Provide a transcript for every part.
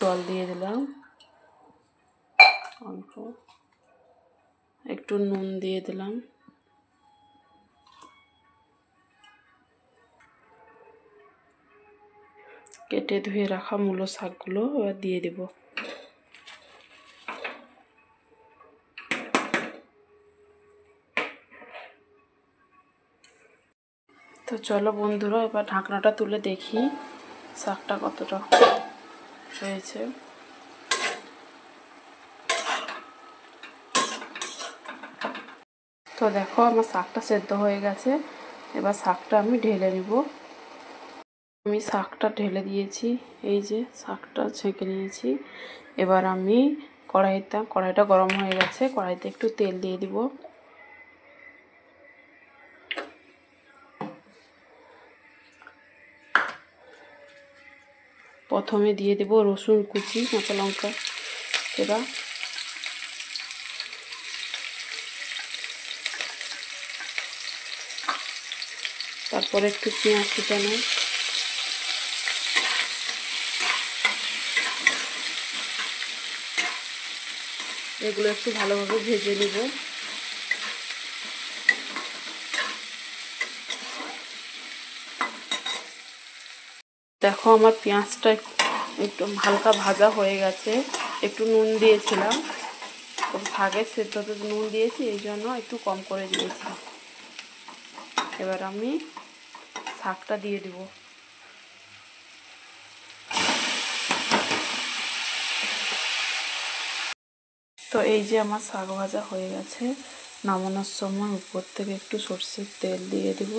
জল দিয়ে দিলাম, অল্প একটু নুন দিয়ে দিলাম, কেটে ধুয়ে রাখা মূলো শাকগুলো এবার দিয়ে দেব। তো চলো বন্ধুরা, এবার ঢাকনাটা তুলে দেখি শাকটা কতটা হয়েছে। তো দেখো আমার শাকটা সেদ্ধ হয়ে গেছে। এবার শাকটা আমি ঢেলে নিব। আমি শাকটা ঢেলে দিয়েছি, এই যে শাকটা ছেঁকে নিয়েছি। এবার আমি কড়াইটা গরম হয়ে গেছে, কড়াইতে একটু তেল দিয়ে দিব। প্রথমে দিয়ে দেব রসুন কুচি, কাঁচা লঙ্কা এবার তারপরে একটু পেঁয়াজ কুচানো, এগুলো একটু ভালোভাবে ভেজে নেব। দেখো আমার পেঁয়াজটা একটু হালকা ভাজা হয়ে গেছে। একটু নুন দিয়েছিলাম, শাকের সেদ্ধতে নুন দিয়েছি, এই জন্য একটু কম করে দিয়েছি। এবার আমি শাকটা দিয়ে দিব। তো এই যে আমার শাক ভাজা হয়ে গেছে। নামানোর সময় উপর থেকে একটু সরষের তেল দিয়ে দেব।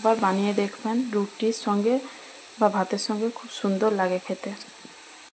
আবার বানিয়ে দেখবেন, রুটির সঙ্গে বা ভাতের সঙ্গে খুব সুন্দর লাগে খেতে।